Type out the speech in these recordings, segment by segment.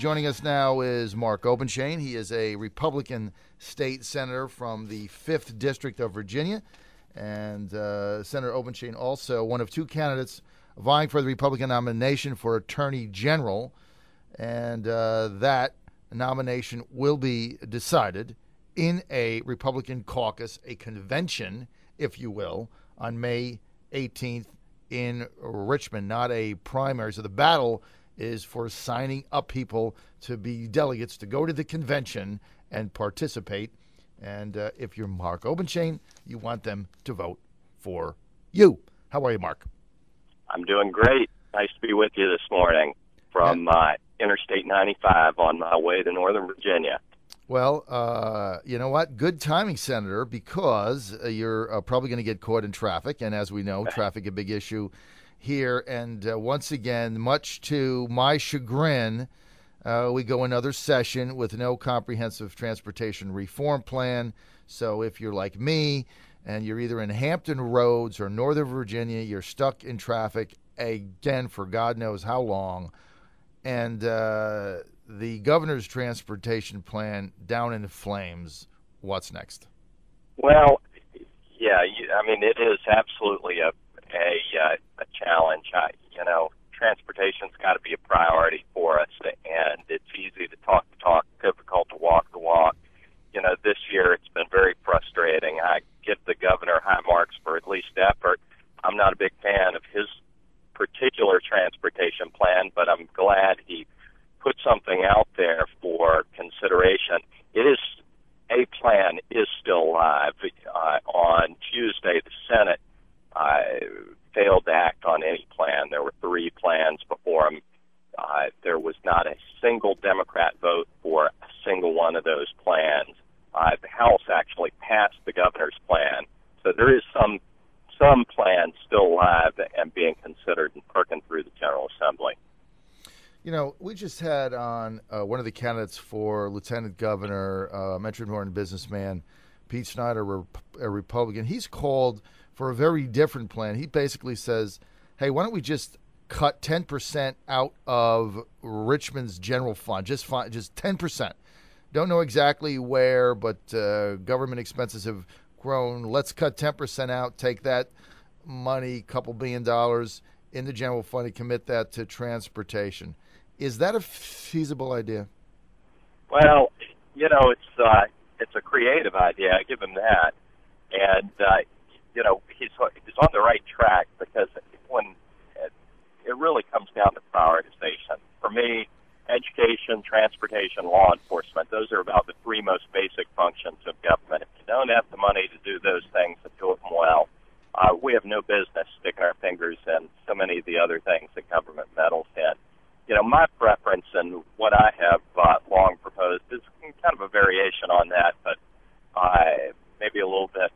Joining us now is Mark Obenshain. He is a Republican state senator from the 5th District of Virginia. And Senator Obenshain also one of two candidates vying for the Republican nomination for Attorney General. And that nomination will be decided in a Republican caucus, a convention, if you will, on May 18th in Richmond, not a primary. So the battle is for signing up people to be delegates to go to the convention and participate. And if you're Mark Obenshain, you want them to vote for you. How are you, Mark? I'm doing great. Nice to be with you this morning from Interstate 95 on my way to Northern Virginia. Well, you know what? Good timing, Senator, because you're probably going to get caught in traffic. And as we know, traffic a big issue here. And once again, much to my chagrin, we go another session with no comprehensive transportation reform plan. So if you're like me and you're either in Hampton Roads or Northern Virginia, you're stuck in traffic again for God knows how long. And the governor's transportation plan down in flames. What's next? Well, yeah, it is absolutely a challenge. Transportation's got to be a priority for us, and it's easy to talk the talk, difficult to walk the walk. This year it's been very frustrating. I give the governor high marks for at least effort. I'm not a big fan of his particular transportation plan, but I'm glad he put something out there for consideration. A plan is still live. On Tuesday, the Senate failed to act on any plan. There were 3 plans before him. There was not a single Democrat vote for a single one of those plans. The House actually passed the governor's plan. So there is some plans still live and being considered and perking through the General Assembly. We just had on one of the candidates for lieutenant governor, Metro-Northern businessman, Pete Snyder, a Republican. He's called for a very different plan. He basically says, hey, why don't we just cut 10% out of Richmond's general fund, just 10%. Don't know exactly where, but government expenses have grown. Let's cut 10% out, take that money, $2 billion in the general fund and commit that to transportation. Is that a feasible idea? Well, it's a creative idea. I give him that. And, he's on the right track because when it really comes down to prioritization. For me, education, transportation, law enforcement, those are about the 3 most basic functions of government. If you don't have the money to do those things and do them well, we have no business sticking our fingers in so many of the other things that government meddles in. My preference and what I have long proposed is kind of a variation on that, but maybe a little bit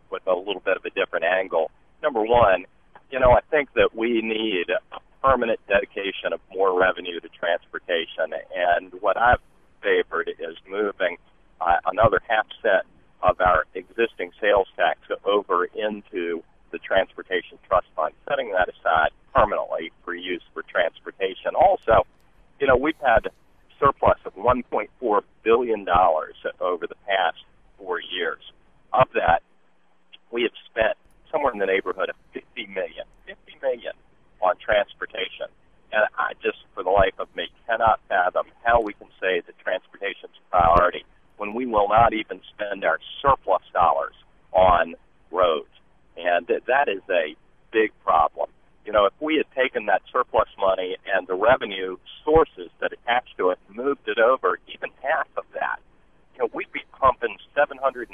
with a little bit of a different angle. Number one, I think that we need a permanent dedication of more revenue to transportation, and what I've favored is moving another half% of our existing sales tax over into the Transportation Trust Fund, setting that aside permanently for use for transportation. Also, we've had surplus of $1.4 billion over the past 4 years. Of that, we have spent somewhere in the neighborhood of $50 million on transportation. And I just, for the life of me, cannot fathom how we can say that transportation is a priority when we will not even spend our surplus dollars on roads. And that is a big problem. If we had taken that surplus money and the revenue sources that attach to it and moved it over, even half of that, we'd be pumping $750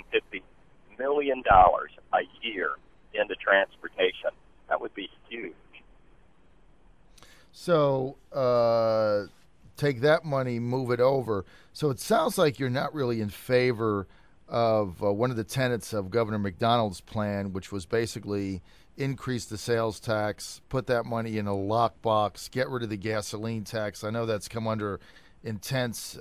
million a year into transportation. That would be huge. So take that money, move it over. So it sounds like you're not really in favor of one of the tenets of Governor McDonald's plan, which was basically increase the sales tax, put that money in a lockbox, get rid of the gasoline tax. I know that's come under intense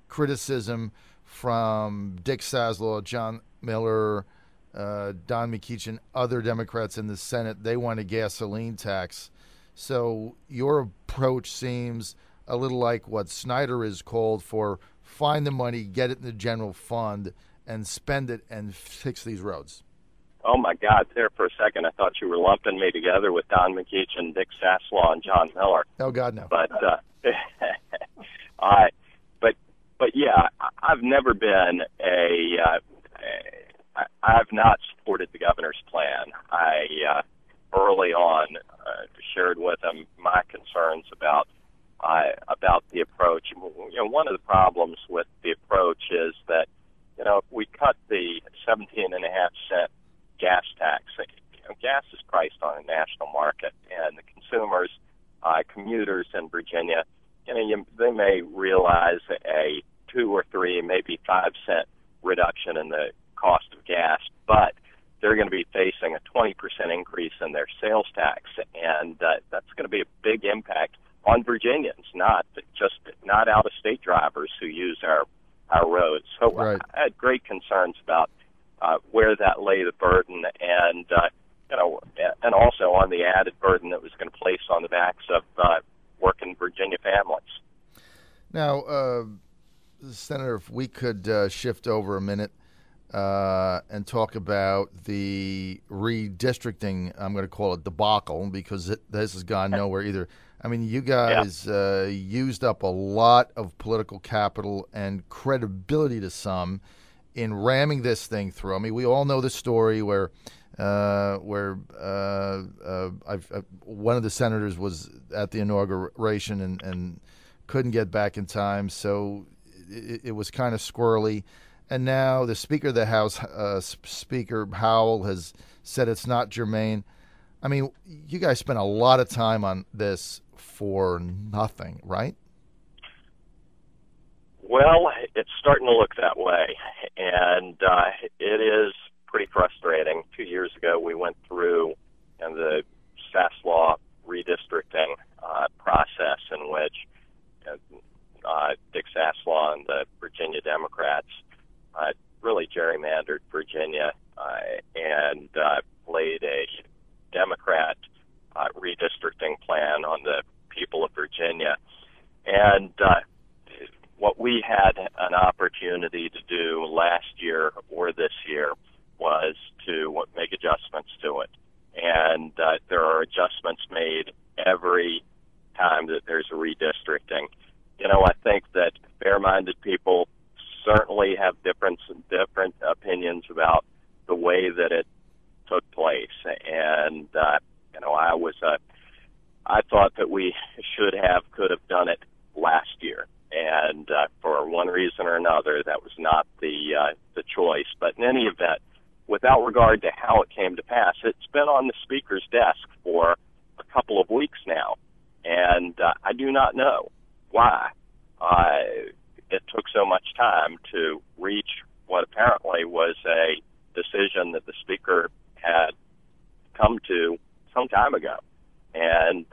criticism from Dick Saslaw, John Miller, Don McEachin, other Democrats in the Senate. They want a gasoline tax. So your approach seems a little like what Snyder is called for find the money, get it in the general fund, and spend it and fix these roads. Oh, my God. There for a second, I thought you were lumping me together with Don McGeach and Dick Saslaw and John Miller. Oh, God, no. But, but yeah, I've never been I've not supported the governor's plan. I early on shared with him my concerns about the approach. One of the problems with the approach is that, if we cut the 17.5-cent gas tax, gas is priced on a national market, and the consumers, commuters in Virginia, they may realize a 2 or 3, maybe 5-cent reduction in the cost of gas, but they're going to be facing a 20% increase in their sales tax, and that's going to be a big impact on Virginians, not out-of-state drivers who use our roads. So right. I had great concerns about where that lay the burden, and and also on the added burden that was going to place on the backs of working Virginia families. Now, Senator, if we could shift over a minute and talk about the redistricting, I'm going to call it debacle, because this has gone nowhere either. I mean, you guys used up a lot of political capital and credibility to some in ramming this thing through. I mean, we all know the story where one of the senators was at the inauguration and couldn't get back in time, so it was kind of squirrely. And now the Speaker of the House, Speaker Howell, has said it's not germane. I mean, you guys spent a lot of time on this for nothing, right? Well, it's starting to look that way, and it is pretty frustrating. 2 years ago, we went through the Saslaw redistricting process in which Dick Saslaw and the Virginia Democrats really gerrymandered Virginia and laid a Democrat redistricting plan on the people of Virginia. And what we had an opportunity to do last year or this year was to make adjustments to it. And there are adjustments made every time that there's a redistricting. I think that fair-minded people certainly have different opinions about the way that it took place. And, I thought that we could have done it last year. And for one reason or another, that was not the choice. But in any event, without regard to how it came to pass, it's been on the Speaker's desk for a couple of weeks now. And I do not know why it took so much time to reach what apparently was a decision that the Speaker had come to some time ago. And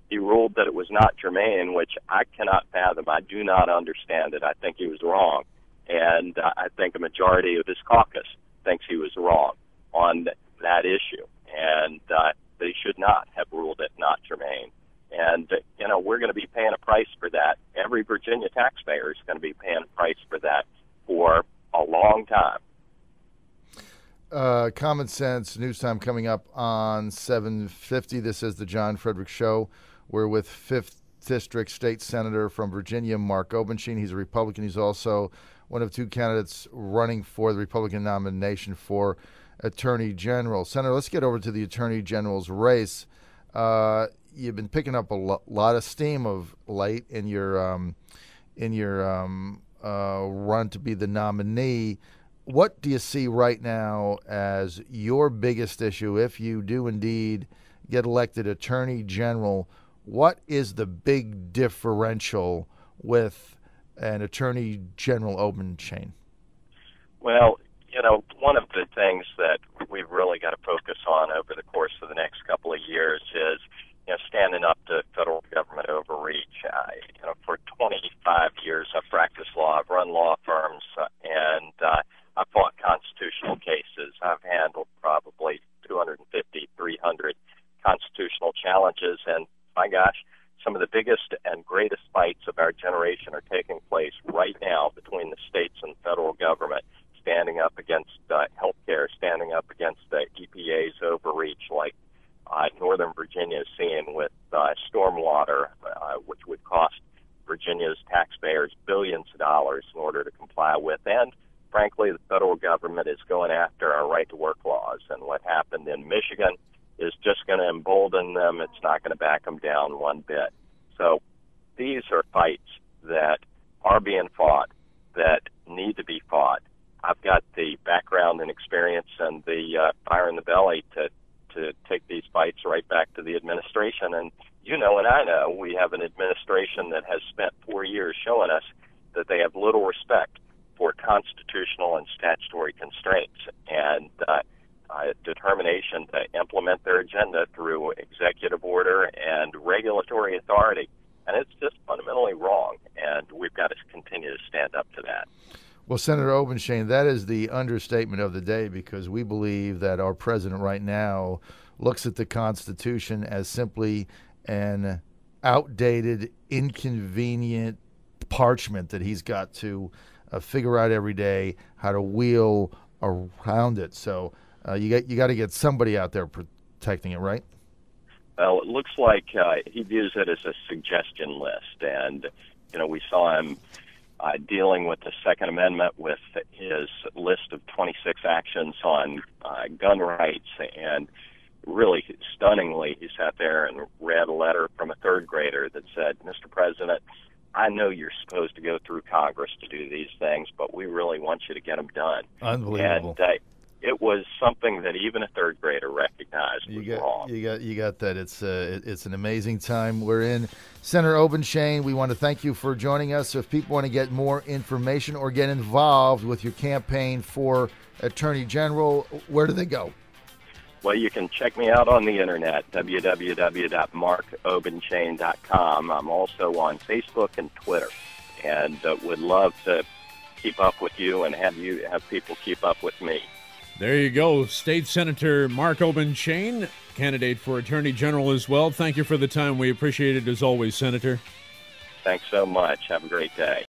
he ruled that it was not germane, which I cannot fathom. I do not understand it. I think he was wrong. And I think a majority of his caucus thinks he was wrong on that issue. And they should not have ruled it not germane. And, we're going to be paying a price for that. Every Virginia taxpayer is going to be paying a price for that for a long time. Common Sense News Time coming up on 7:50. This is the John Frederick Show. We're with 5th District State Senator from Virginia, Mark Obenshain. He's a Republican. He's also one of 2 candidates running for the Republican nomination for Attorney General. Senator, let's get over to the Attorney General's race. You've been picking up a lot of steam of late in your run to be the nominee. What do you see right now as your biggest issue if you do indeed get elected Attorney General? What is the big differential with an Attorney General Obenshain? Well, one of the things that we've really got to focus on over the course of the next couple of years is standing up to federal government overreach. For 25 years, I've practiced law. I've run law firms, and I've fought constitutional cases. I've handled probably 250, 300 constitutional challenges, and my gosh, some of the biggest and greatest fights of our generation are taking place right now between the states and federal government, standing up against healthcare, standing up against the EPA's overreach, like Northern Virginia is seeing with stormwater, which would cost Virginia's taxpayers billions of dollars in order to comply with. And, frankly, the federal government is going after our right-to-work laws. And what happened in Michigan is just going to embolden them. It's not going to back them down one bit. So these are fights that are being fought, that need to be fought. I've got the background and experience and the fire in the belly to take these fights right back to the administration. And you know and I know we have an administration that has spent 4 years showing us that they have little respect for constitutional and statutory constraints and determination to implement their agenda through executive order and regulatory authority. And it's just fundamentally wrong, and we've got to continue to stand up to that. Well, Senator Obenshain, that is the understatement of the day, because we believe that our president right now looks at the Constitution as simply an outdated, inconvenient parchment that he's got to figure out every day how to wheel around it. So you got to get somebody out there protecting it, right? Well, it looks like he views it as a suggestion list, and we saw him dealing with the Second Amendment with his list of 26 actions on gun rights, and really stunningly, he sat there and read a letter from a third grader that said, "Mr. President, I know you're supposed to go through Congress to do these things, but we really want you to get them done." Unbelievable. And it was something that even a third grader recognized was wrong. You got that. It's an amazing time we're in. Senator Obenshain, we want to thank you for joining us. So if people want to get more information or get involved with your campaign for Attorney General, where do they go? Well, you can check me out on the internet, www.markobenshain.com. I'm also on Facebook and Twitter, and would love to keep up with you and have people keep up with me. There you go. State Senator Mark Obenshain, candidate for Attorney General as well. Thank you for the time. We appreciate it as always, Senator. Thanks so much. Have a great day.